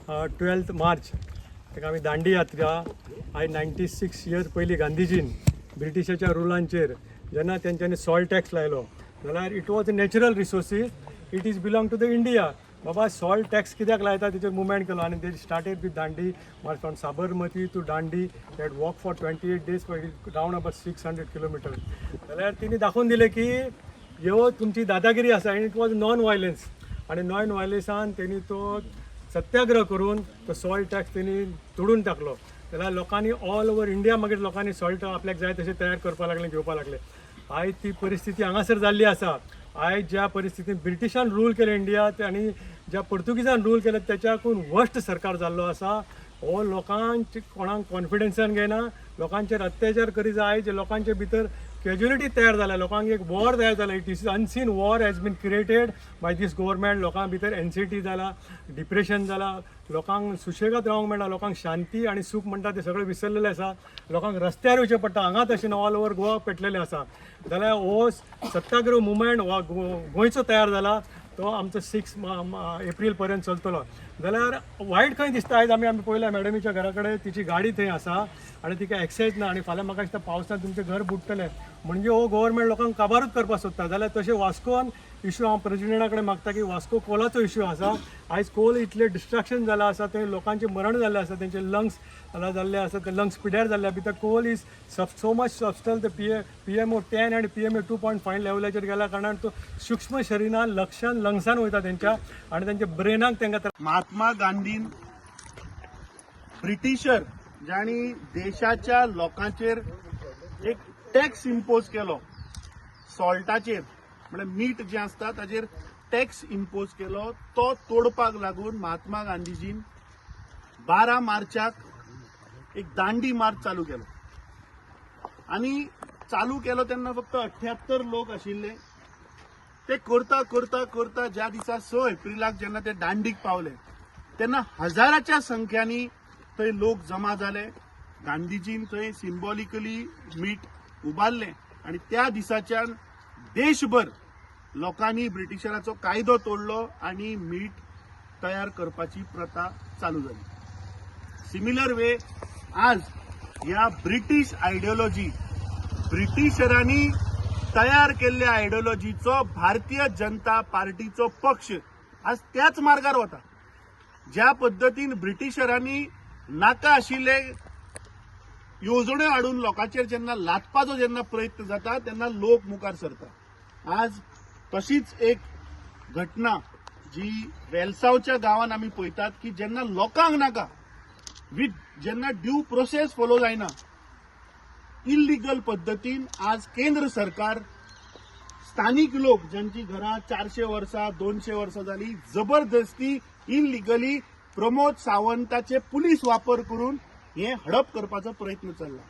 12th March ताका आमी दांडी यात्रा आय 96 इयर्स पयलीं गांधीजीन ब्रिटिशाच्या रुलांचेर जेन्ना तेंच्यांनी सॉल्ट टॅक्स लायलो जाल्यार it was natural resources, it is belong to the India. बाबा सॉल्ट टॅक्स कित्याक लायता तेचेर मुवमेंट केलो आनी they started with Dandi march from Sabarmati to Dandi. That walk for 28 days round about 600 kilometre. जाल्यार तेणी दाखोवन दिलें की ह्यो तुमची दादागिरी आसा आनी इट वॉज नॉन वायलन्स. आनी नॉन वायलन्सान तेणी तो सत्याग्रह करून तो सॉल्ट टॅक्स तेणी तोडून टाकलो. जाल्यार लोकांनी ऑल ओवर इंडिया मागीर लोकांनी सॉल्ट आपल्याक जाय तशें तयार करपाक लागले, घेवपाक लागले. आयज ती परिस्थिती हांगासर जाल्ली आसा. आयज ज्या परिस्थितीन ब्रिटिशान रूल केलें इंडिया आनी ज्या पोर्तुगीजान रूल केलें त्याच्याकून वर्स्ट सरकार जाल्लो आसा. हो लोकांचे कोणाक कॉन्फिडन्सान घेयना, लोकांचेर अत्याचार करी जाय. आयज लोकांचे भितर कॅज्युलिटी तयार जाला, लोकांक एक वॉर तयार जाला. It is unseen war has been created by this government. लोकां भितर एन्झायटी जाला, डिप्रेशन जाला, लोकांक सुशेगाद रावंक मेळना, लोकांक शांती आनी सूख म्हणटा ते सगळे विसरलेले आसा. लोकांक रस्त्यार येवचें पडटा, हांगा तशें ऑल ओवर गोवा पेटलेले आसा. जाल्यार हो सत्याग्रह मुवमेंट गोंयचो तयार जाला, तो आमचो 6 एप्रील पर्यंत चलतलो. जाल्यार वायट खंय दिसता, आयज आमी पळयल्या मॅडमीच्या घरा कडेन तिची गाडी थंय आसा आनी तिका एक्सेस ना. आनी फाल्यां म्हाका दिसता पावसान तुमचें घर बुडटलें म्हणजे हो गव्हर्मेंट लोकांक काबारूच करपाक सोदता. जाल्यार तशें वास्कोन इश्यू हांव प्रेजिडेंटा कडेन मागता की वास्को कोलाचो इश्यू आसा. आयज कोल इतलें डिस्ट्रक्शन जालां आसा, थंय लोकांचें मरण जाल्लें आसा, तेंचे लंग्स जाल्ले आसा, ते लंग्स पिड्यार जाल्ले आसा. भितर कोल इज सो मच सबस्टल ते PMO 10 आनी PMO 2.5 लेवलाचेर गेल्या कारणान तो सूक्ष्म शरिरान लंग्सान वयता तेंच्या आनी तेंच्या ब्रेनाक तेंकां. महात्मा गांधीन ब्रिटिशर ज्यांनी देशाच्या लोकांचेर एक टॅक्स इम्पोज केलो सॉल्टाचेर, म्हणजे मीठ जे असता ताचेर टॅक्स इम्पोज केलो, तो तोडपाक लागून महात्मा गांधीजीन 12 मार्चाक एक दांडी मार्च चालू केलो. आणि चालू केलो तेन्ना फक्त 78 लोक आशिल्ले. ते करता करता करता ज्या दिसा 6 एप्रिलाक जेन्ना ते दांडीक पावले तेन्ना हजाराच्या संख्यांनी थंय लोक जमा जाले. गांधीजीन थंय सिंबॉलिकली मीठ उबारले आणि त्या दिसाच्यान देशभर लोकांनी ब्रिटिशराचो कायदो तोडलो आणि मीठ तयार करपाची प्रथा चालू झाली. सिमिलर वे आज ह्या ब्रिटिश आयडियोलॉजी, ब्रिटिशरांनी तयार केल्ल्या आयडियोलॉजीचो भारतीय जनता पार्टीचो पक्ष आज त्याच मार्गार वता. ज्या पद्धतीन ब्रिटिशरांनी नाका आशिल्ले येवजण्यो हाडून लोकांचेर जेन्ना लादपाचो जेन्ना प्रयत्न जाता तेन्ना लोक मुखार सरता. आज तशीच एक घटना जी वेलसावच्या गांवांत आमी पळयतात की जेन्ना लोकांक नाका, जेन्ना ड्यू प्रोसेस फॉलो जायना, इल्लिगल पद्धतीन आज केंद्र सरकार स्थानिक लोक ज्यांची घरां 400 वर्सां 200 वर्सां जाली जबरदस्ती इल्लिगली प्रमोद सावंताचे पुलीस वापर करून हे हडप करपाचो प्रयत्न चल्ला.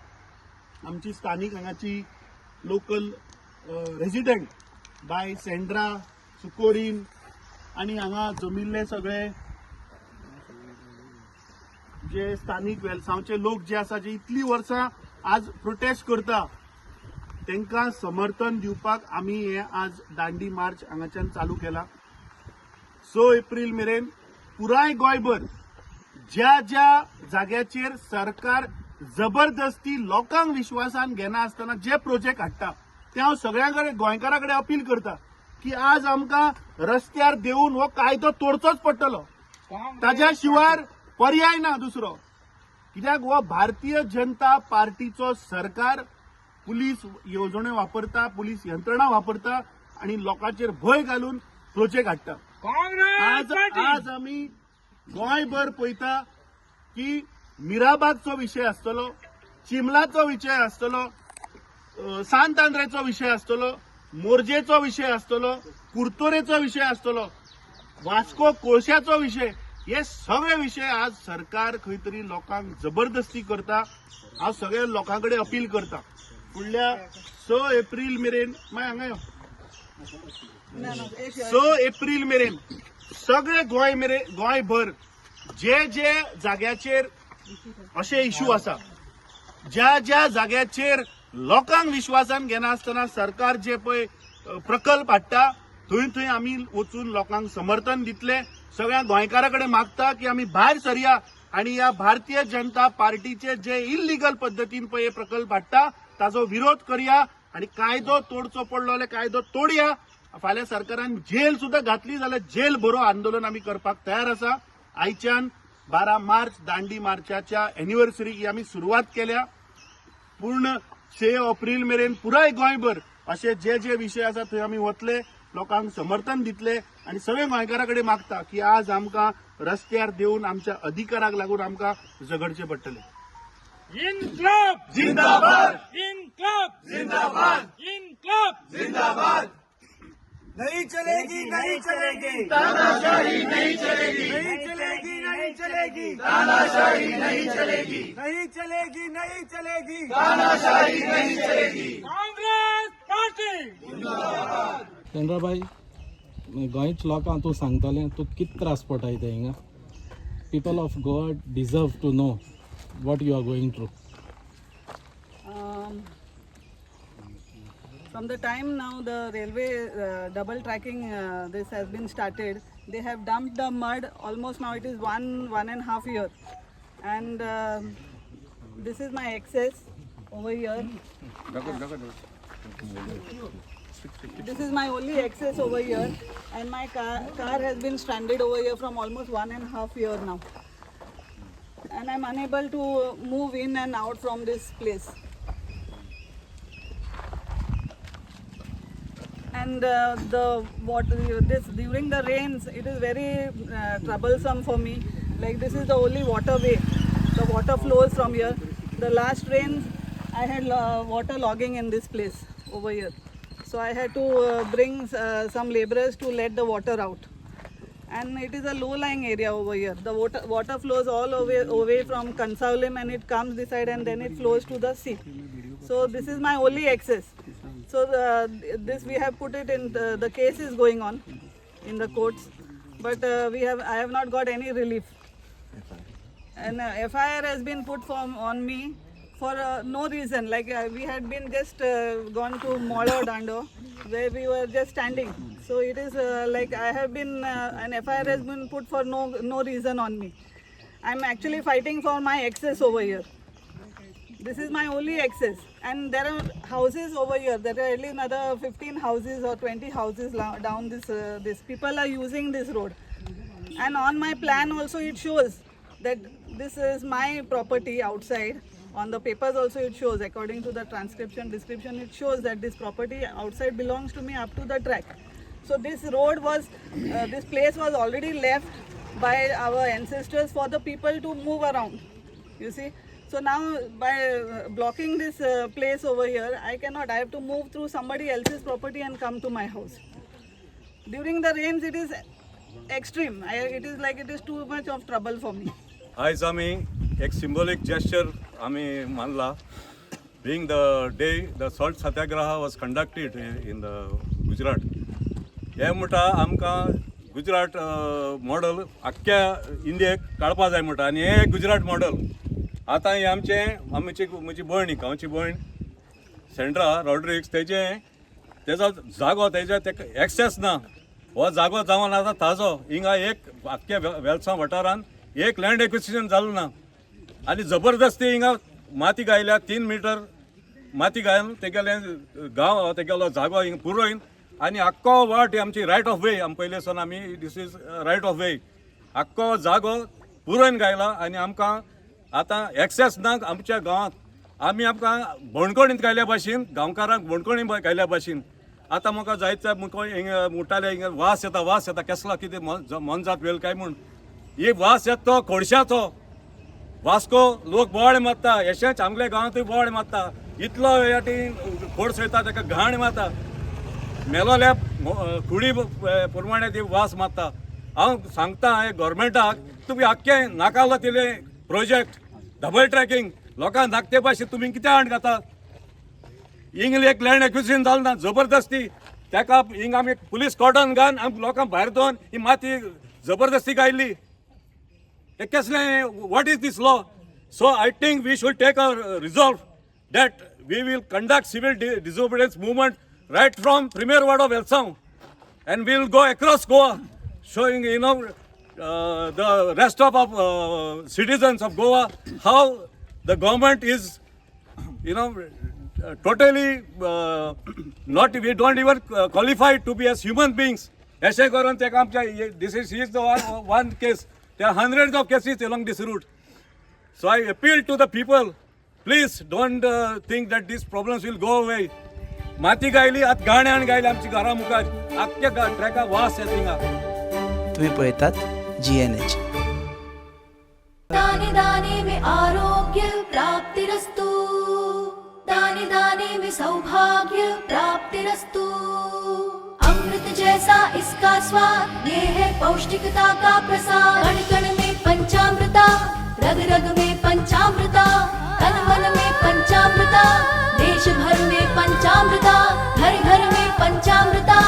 आमची स्थानिक हांगाची लोकल रेजिडेंट बाय सेंड्रा सुकोरीन आणि हांगा जमिल्ले सगळे जे स्थानिक वेलसांवचे लोक जे आसा, जे इतली वर्सां आज प्रोटेस्ट करता, तांकां समर्थन दिवपाक आमी हे आज दांडी मार्च हांगाच्यान चालू केला. 6 एप्रील मेरेन पुराय गोंयभर ज्या ज्या जाग्याचेर सरकार जबरदस्ती लोकांक विश्वासान घेना आसतना जे प्रोजेक्ट हाडटा ते हांव सगळ्यां कडेन गोंयकारां कडेन अपील करता की आज आमकां रस्त्यार देऊन हो कायदो तोडचोच पडटलो. ताज्या शिवाय पर्याय ना दुसरो. कित्याक हो भारतीय जनता पार्टीचो सरकार पुलीस येवजण्यो वापरता, पुलीस यंत्रणा वापरता आणि लोकांचेर भंय घालून प्रोजेक्ट हाडटा. आज आमी गोंयभर पळयता की मिराबागचो विशय आसतलो, चिमलाचो विशय आसतलो, सांत आंद्रेचो विशय आसतलो, मोरजेचो विशय आसतलो, कुर्तोरेचो विशय आसतलो, वास्को कोळशाचो विशय, हे सगळे विशय आज सरकार खंय तरी लोकांक जबरदस्ती करता. हांव सगळ्या लोकां कडेन अपील करता फुडल्या 6 एप्रील मेरेन 6 एप्रील मेरेन सगळे गोंयभर जे जे जाग्याचेर असे इश्यू आसा, ज्या ज्या जाग्याचेर लोकांक विश्वासान घेना आसतना सरकार जे पळय प्रकल्प हाडटा थंय थंय आमी वचून लोकांक समर्थन दितले. सगळ्या गोंयकारांकडे मागता की आम्ही भायर सरया आणि या भारतीय जनता पार्टीचे जे इल्लीगल पद्दतीन पळय हे प्रकल्प हाडटा ताजो विरोध करया आणि कायदो तोडचो पडलो जाल्यार कायदो तोडया. फाल्यां सरकारान जेल सुद्धा घातली जाल्यार जेल भरो आंदोलन आम्ही करपाक तयार आसा. आयच्यान 12 मार्च दांडी मार्चाच्या एनिव्हर्सरीक ही आम्ही सुरवात केल्या. पूर्ण 6 एप्रिल मेरेन पुराय गोंयभर असे जे जे विषय आसा थंय आमी वतले, लोकांक समर्थन दितले आणि सगळे गोंयकारांकडे मागता की आज आमकां रस्त्यार देऊन आमच्या अधिकाराक लागून आमकां झगडचे पडटले. इन्क्लाब जिंदाबाद, इन्क्लाब जिंदाबाद, इन्क्लाब जिंदाबाद. नहीं चलेगी, नहीं चलेगी, तानाशाही नहीं चलेगी, नहीं चलेगी, नहीं चलेगी, तानाशाही नहीं चलेगी, नहीं चलेगी, नहीं चलेगी. तानाशाही नहीं चलेगी. काँग्रेस पार्टी चंद्राबाई गोंयच लोकांक तूं सांगतालें तूं कितें त्रास पडटा हिंगा. People of Goa deserve to know what you are going through. From the time now the railway double tracking this has been started, they have dumped the mud almost now it is one and a half year, and this is my excess over here. This is my only excess over here, and my car has been stranded over here from almost 1.5 years now, and I'm unable to move in and out from this place. And the water, this during the rains, it is very troublesome for me. Like this is the only waterway. The water flows from here. The last rains, I had water logging in this place over here. So I had to bring some laborers to let the water out. And it is a low-lying area over here. The water flows all away from Kansaulim and it comes this side and then it flows to the sea. So this is my only access. So this we have put it in the case is going on in the courts, but I have not got any relief. And FIR has been put on me for no reason. Like we had been just gone to Molo Dando where we were just standing. So it is like I have been an FIR has been put for no reason on me. I'm actually fighting for my access over here. This is my only access, and there are houses over here. There are at least another 15 houses or 20 houses down this. People are using this road, and on my plan also it shows that this is my property outside. On the papers also it shows, according to the description, it shows that this property outside belongs to me up to the track. So this road was, this place was already left by our ancestors for the people to move around. You see. So now by blocking this place over here, I cannot. I have to move through somebody else's property and come to my house. During the rains, it is extreme. It is like it is too much of trouble for me. आज आम्ही एक symbolic gesture आम्ही मानला. Being the day the salt satyagraha was conducted in the Gujarat. हे म्हणटा आमकां Gujarat model आख्ख्या इंडियेक काडपा जाय म्हणटा आनी हे गुजरात मॉडल. आतां हे म्हजी भयण ही गांवची भयण सेंड्रा रॉड्रिक्स तेजो जागो तेका एक्सेस ना. हो जागो जावन आतां ताजो हिंगा एक आख्ख्या वेलसांव वाठारांत एक लँड एक्विजिशन जालो ना आनी जबरदस्ती हिंगा माती गायल्या 3 मीटर माती घालून तेगेले गांव तेगेलो जागो हिंगा पुरोयन आनी आख्खो वाट आमची रायट ऑफ वे आमी पयलेसून आमी this is right of way आख्खो जागो पुरोयन गायला आनी आमकां आतां एक्सेस ना आमच्या गांवांत. आमी आमकां बोणकोणींत गायल्या भाशेन गांवकारांक बोणकोणी गायल्या भाशेन आतां म्हाका जायते हिंगा म्हणटाले हिंगा वास येता कसला कितें मनजात वेल काय म्हूण. ही वास येता तो खोडशाचो. वास्को लोक बोवाळे मारता, अशेंच आमल्या गांवांतूय बोवाळे मारता. इतलो खोड सयता ताका घाण मारता. मेलोल्या कुडी प्रमाणे ती वास मारता. हांव सांगता हे गव्हर्मेंटाक तुमी आख्खें नाकालो तिले प्रोजेक्ट डबल ट्रॅकिंग लोकांक नाकते भाशेन तुमी कितें हाड घातात. हिंग एक लँड एक्विजिशन जालें ना जबरदस्ती ताका हिंग आमी पुलीस कॉर्डन घालन आमी लोकांक भायर दवरून ही माती जबरदस्ती गायल्ली. हे कसलें what is this law. So I think we should take a resolve that we will conduct civil disobedience movement right from Premier Ward of Elsav, and we will go across Goa showing the rest of citizens of Goa, how the government is, totally not, we don't even qualify to be as human beings. अशें करून तेका आमच्या this is the one case. There are hundreds of cases along this route. So I appeal to the people, please don't think that these problems will go away. माती गायली आत गाण्यान गायली आमची घरा मुखार आख्या ट्रॅका वास येता हिंगा. तुम्ही पळयतात GNH. दाने दाने में आरोग्य प्राप्तिरस्तु, दाने दाने में सौभाग्य प्राप्तिरस्तु। अमृत जैसा इसका स्वाद, ये है पौष्टिकता का प्रसाद। कण कण में पंचामृता, रग रग में पंचामृता, तन मन में पंचामृता, देश भर में पंचामृता, घर घर में पंचामृता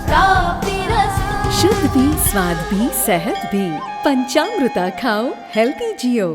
प्राप्तिरस्तु। शुद्ध भी, स्वाद भी, सेहत भी। पंचामृता खाओ, हेल्थी जियो।